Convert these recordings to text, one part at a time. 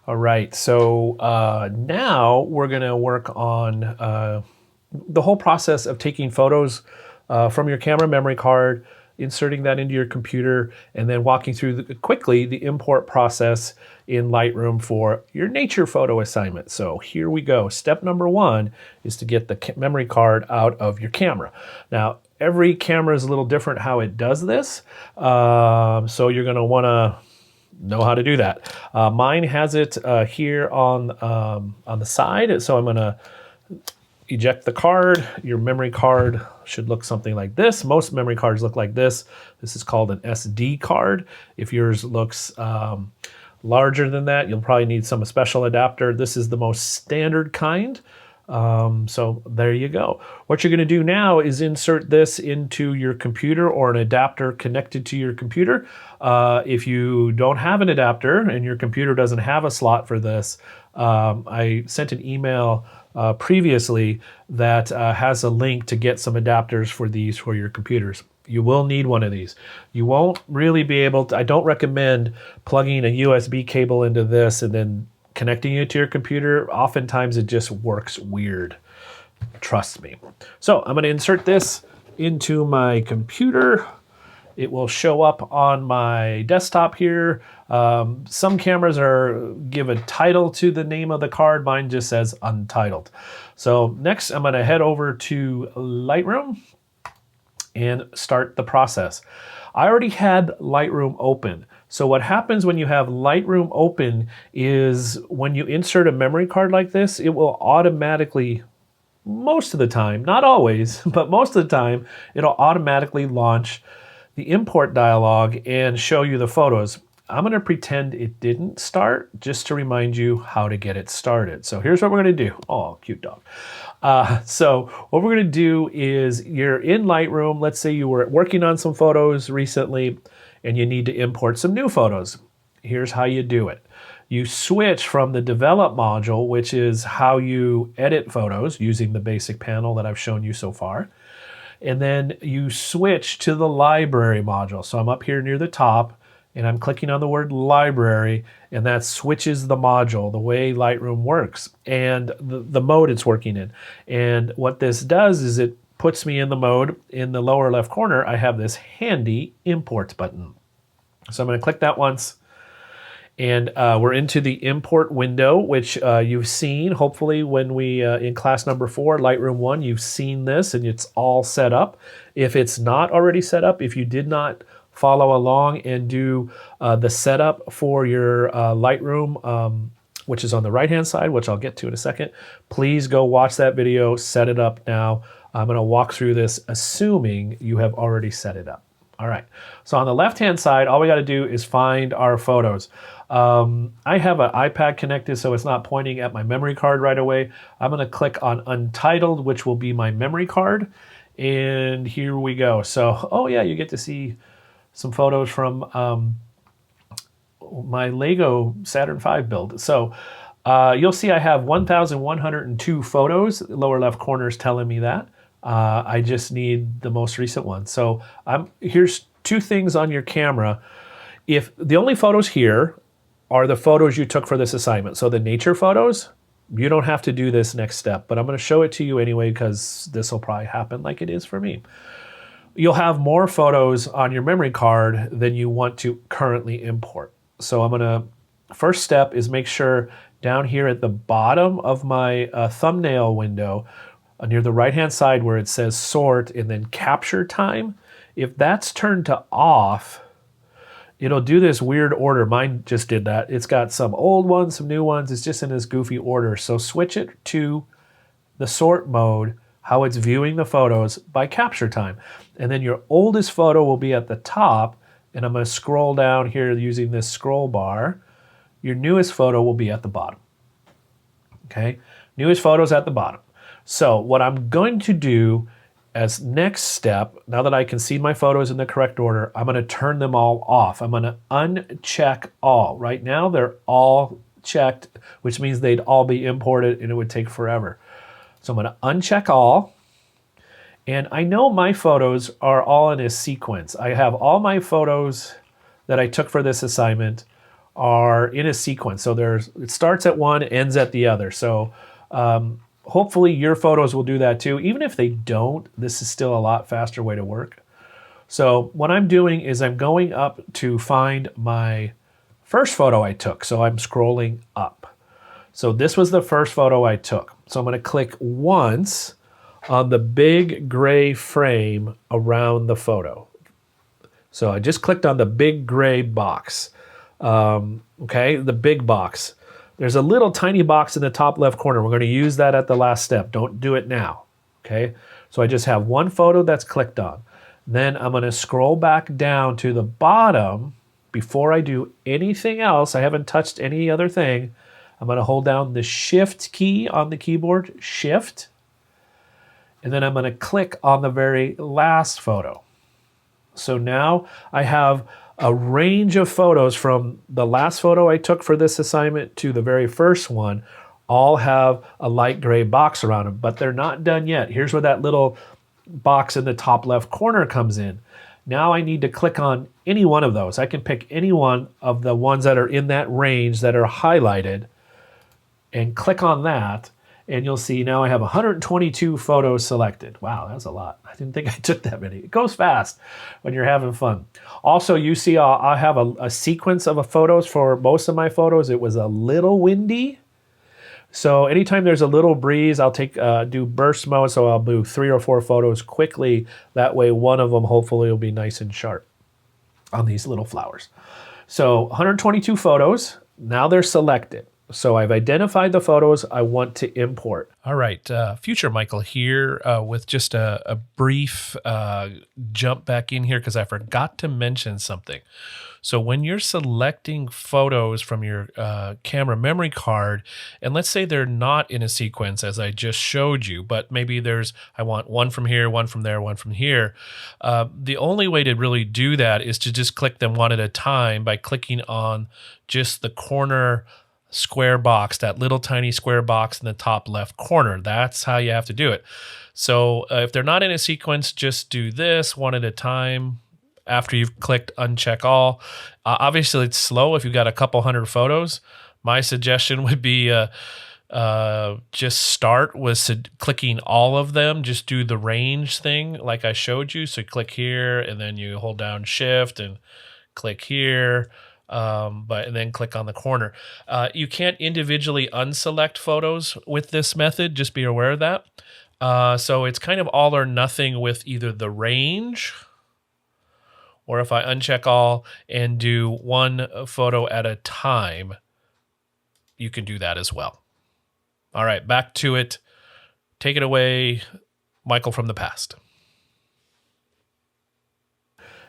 All right, so now we're gonna work on the whole process of taking photos from your camera memory card, inserting that into your computer, and then walking through quickly the import process in Lightroom for your nature photo assignment. So here we go. Step number one is to get the memory card out of your camera. Now, every camera is a little different how it does this, so you're gonna wanna know how to do that. Mine has it here on the side, so I'm gonna eject the card. Your memory card should look something like this. Most memory cards look like this. This is called an SD card. If yours looks larger than that, you'll probably need some special adapter. This is the most standard kind. So there you go. What you're going to do now is insert this into your computer or an adapter connected to your computer. If you don't have an adapter and your computer doesn't have a slot for this, I sent an email previously that has a link to get some adapters for these for your computers. You will need one of these. You won't really be able to, I don't recommend plugging a USB cable into this and then connecting it to your computer. Oftentimes it just works weird. Trust me. So I'm going to insert this into my computer. It will show up on my desktop here. Some cameras give a title to the name of the card. Mine just says Untitled. So next I'm going to head over to Lightroom and start the process. I already had Lightroom open. So what happens when you have Lightroom open is when you insert a memory card like this, it will automatically, most of the time, not always, but most of the time, it'll automatically launch the import dialog and show you the photos. I'm going to pretend it didn't start just to remind you how to get it started. So here's what we're going to do. Oh, cute dog. So what we're going to do is you're in Lightroom. Let's say you were working on some photos recently and you need to import some new photos. Here's how you do it. You switch from the develop module, which is how you edit photos using the basic panel that I've shown you so far. And then you switch to the library module. So I'm up here near the top and I'm clicking on the word library, and that switches the module, the way Lightroom works, and the mode it's working in. And what this does is it puts me in the mode. In the lower left corner, I have this handy import button. So I'm going to click that once, and we're into the import window, which you've seen, hopefully, when we, in class number 4, Lightroom 1, you've seen this, and it's all set up. If it's not already set up, if you did not follow along and do the setup for your Lightroom, which is on the right-hand side, which I'll get to in a second, please go watch that video, set it up now. I'm going to walk through this assuming you have already set it up. All right, so on the left-hand side, all we got to do is find our photos. I have an iPad connected, so it's not pointing at my memory card right away. I'm going to click on Untitled, which will be my memory card, and here we go. So, oh yeah, you get to see some photos from my Lego Saturn V build. So you'll see I have 1,102 photos. The lower left corner is telling me that. I just need the most recent one. So here's two things on your camera. If the only photos here are the photos you took for this assignment, so the nature photos, you don't have to do this next step, but I'm going to show it to you anyway because this will probably happen like it is for me. You'll have more photos on your memory card than you want to currently import. So first step is make sure down here at the bottom of my thumbnail window, near the right-hand side where it says sort and then capture time, if that's turned to off, it'll do this weird order. Mine just did that. It's got some old ones, some new ones. It's just in this goofy order. So switch it to the sort mode, how it's viewing the photos by capture time. And then your oldest photo will be at the top, and I'm going to scroll down here using this scroll bar. Your newest photo will be at the bottom. Okay, newest photos at the bottom. So what I'm going to do as next step, now that I can see my photos in the correct order, I'm going to turn them all off. I'm going to uncheck all. Right now they're all checked, which means they'd all be imported and it would take forever. So I'm going to uncheck all. And I know my photos are all in a sequence. I have all my photos that I took for this assignment are in a sequence. So it starts at one, ends at the other. So hopefully your photos will do that too. Even if they don't, this is still a lot faster way to work. So what I'm doing is I'm going up to find my first photo I took. So I'm scrolling up. So this was the first photo I took. So I'm going to click once on the big gray frame around the photo. So I just clicked on the big gray box. Okay, the big box. There's a little tiny box in the top left corner. We're going to use that at the last step. Don't do it now. Okay, so I just have one photo that's clicked on. Then I'm going to scroll back down to the bottom. Before I do anything else, I haven't touched any other thing. I'm going to hold down the Shift key on the keyboard, Shift, and then I'm going to click on the very last photo. So now I have a range of photos from the last photo I took for this assignment to the very first one, all have a light gray box around them, but they're not done yet. Here's where that little box in the top left corner comes in. Now I need to click on any one of those. I can pick any one of the ones that are in that range that are highlighted and click on that, and you'll see now I have 122 photos selected. Wow, that's a lot. I didn't think I took that many. It goes fast when you're having fun. Also, you see I have a sequence of photos for most of my photos. It was a little windy. So anytime there's a little breeze, I'll do burst mode, so I'll move 3 or 4 photos quickly. That way one of them hopefully will be nice and sharp on these little flowers. So 122 photos, now they're selected. So I've identified the photos I want to import. All right, future Michael here with just a brief jump back in here because I forgot to mention something. So when you're selecting photos from your camera memory card, and let's say they're not in a sequence as I just showed you, but maybe I want one from here, one from there, one from here. The only way to really do that is to just click them one at a time by clicking on just the corner square box, that little tiny square box in the top left corner. That's how you have to do it. So if they're not in a sequence, just do this one at a time. After you've clicked uncheck all. Obviously it's slow if you've got a couple hundred photos. My suggestion would be just start with clicking all of them. Just do the range thing like I showed you. So click here and then you hold down shift and click here. And then click on the corner. You can't individually unselect photos with this method. Just be aware of that. So it's kind of all or nothing with either the range, or if I uncheck all and do one photo at a time, you can do that as well. All right, back to it. Take it away, Michael from the past.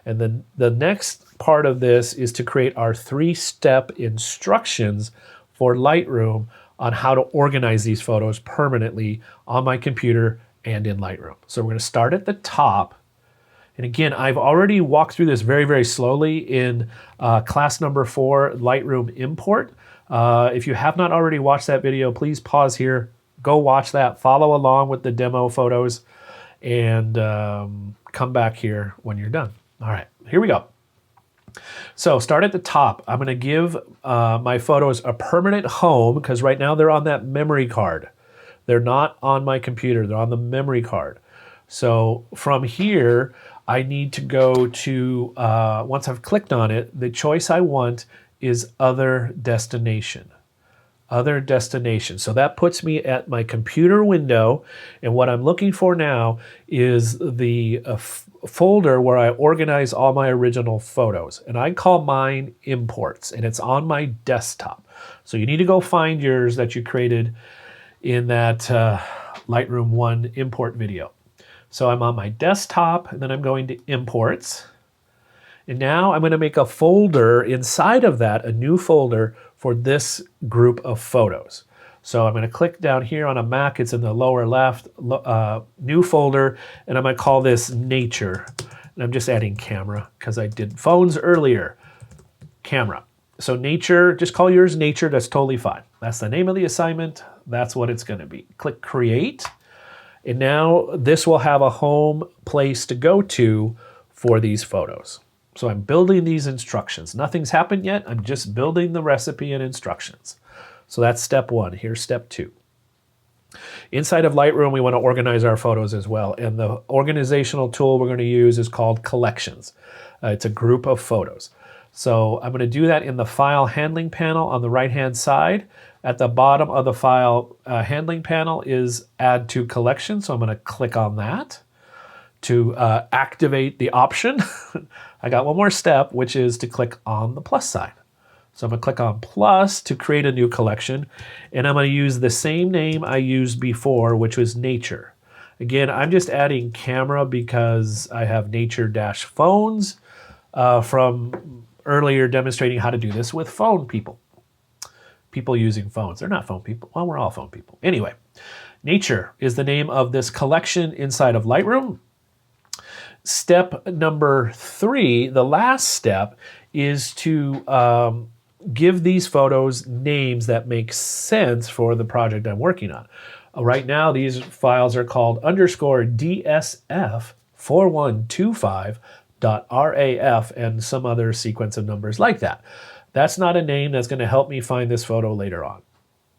And then the next part of this is to create our 3-step instructions for Lightroom on how to organize these photos permanently on my computer and in Lightroom. So we're going to start at the top. And again, I've already walked through this very, very slowly in class number 4, Lightroom Import. If you have not already watched that video, please pause here, go watch that, follow along with the demo photos, and come back here when you're done. All right, here we go. So start at the top. I'm going to give my photos a permanent home because right now they're on that memory card. They're not on my computer. They're on the memory card. So from here, I need to go to, once I've clicked on it, the choice I want is Other Destination. Other Destination. So that puts me at my computer window, and what I'm looking for now is the folder where I organize all my original photos, and I call mine Imports, and it's on my desktop. So you need to go find yours that you created in that Lightroom 1 import video. So I'm on my desktop, and then I'm going to Imports. And now I'm going to make a folder inside of that, a new folder for this group of photos. So I'm going to click down here on a Mac. It's in the lower left, new folder, and I'm going to call this Nature. And I'm just adding camera because I did phones earlier. Camera. So Nature, just call yours Nature. That's totally fine. That's the name of the assignment. That's what it's going to be. Click Create. And now this will have a home place to go to for these photos. So I'm building these instructions. Nothing's happened yet. I'm just building the recipe and instructions. So that's step one. Here's step two. Inside of Lightroom, we want to organize our photos as well. And the organizational tool we're going to use is called Collections. It's a group of photos. So I'm going to do that in the File Handling panel on the right-hand side. At the bottom of the File Handling panel is Add to Collection. So I'm going to click on that to activate the option. I got one more step, which is to click on the plus sign. So I'm going to click on plus to create a new collection, and I'm going to use the same name I used before, which was nature. Again, I'm just adding camera because I have nature-phones from earlier demonstrating how to do this with phone people. People using phones. They're not phone people. Well, we're all phone people. Anyway, nature is the name of this collection inside of Lightroom. Step number 3, the last step, is to give these photos names that make sense for the project I'm working on. Right now, these files are called _DSF4125.RAF and some other sequence of numbers like that. That's not a name that's going to help me find this photo later on.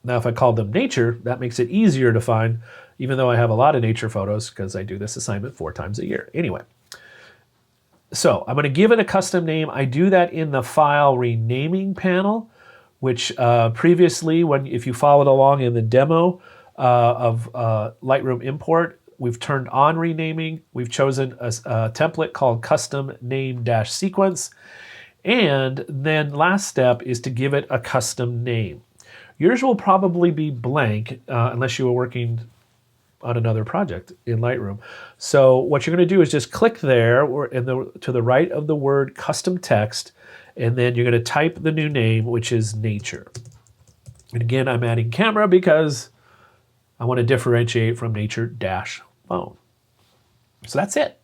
Now, if I call them nature, that makes it easier to find, even though I have a lot of nature photos because I do this assignment 4 times a year. Anyway. So I'm going to give it a custom name. I do that in the file renaming panel, which previously, if you followed along in the demo of Lightroom import, we've turned on renaming. We've chosen a template called custom name-sequence. And then last step is to give it a custom name. Yours will probably be blank unless you were working on another project in Lightroom. So what you're going to do is just click there or to the right of the word custom text, and then you're going to type the new name, which is nature. And again, I'm adding camera because I want to differentiate from nature-phone. So that's it.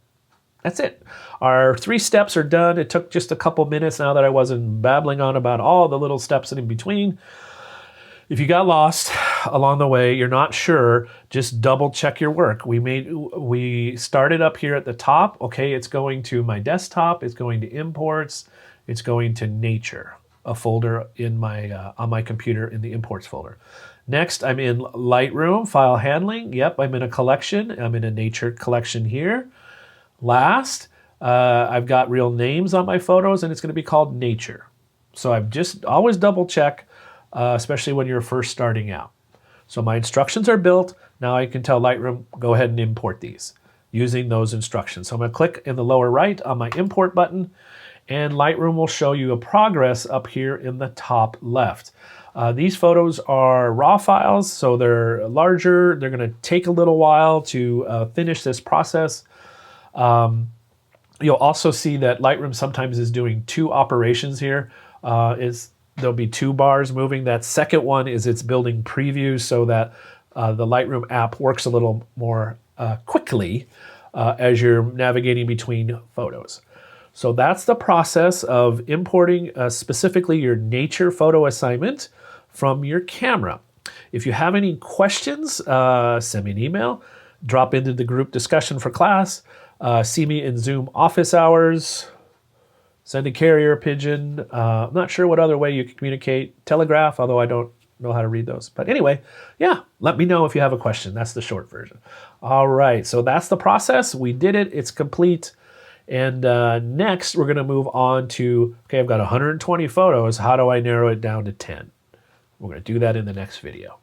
That's it. Our 3 steps are done. It took just a couple minutes now that I wasn't babbling on about all the little steps in between. If you got lost along the way, you're not sure, just double check your work. We started up here at the top. Okay, it's going to my desktop, it's going to imports, it's going to nature, a folder in my on my computer in the imports folder. Next, I'm in Lightroom, file handling. Yep, I'm in a collection. I'm in a nature collection here. Last, I've got real names on my photos, and it's going to be called nature. So I've just always double check, especially when you're first starting out. So my instructions are built. Now I can tell Lightroom, go ahead and import these using those instructions. So I'm going to click in the lower right on my import button, and Lightroom will show you a progress up here in the top left. These photos are raw files, so they're larger. They're going to take a little while to finish this process. You'll also see that Lightroom sometimes is doing 2 operations here. There'll be 2 bars moving. That second one is it's building previews so that the Lightroom app works a little more quickly as you're navigating between photos. So that's the process of importing specifically your nature photo assignment from your camera. If you have any questions, send me an email, drop into the group discussion for class, see me in Zoom office hours, send a carrier pigeon. I'm not sure what other way you can communicate. Telegraph, although I don't know how to read those. But anyway, yeah, let me know if you have a question. That's the short version. All right, so that's the process. We did it. It's complete. And next, we're going to move on to, okay, I've got 120 photos. How do I narrow it down to 10? We're going to do that in the next video.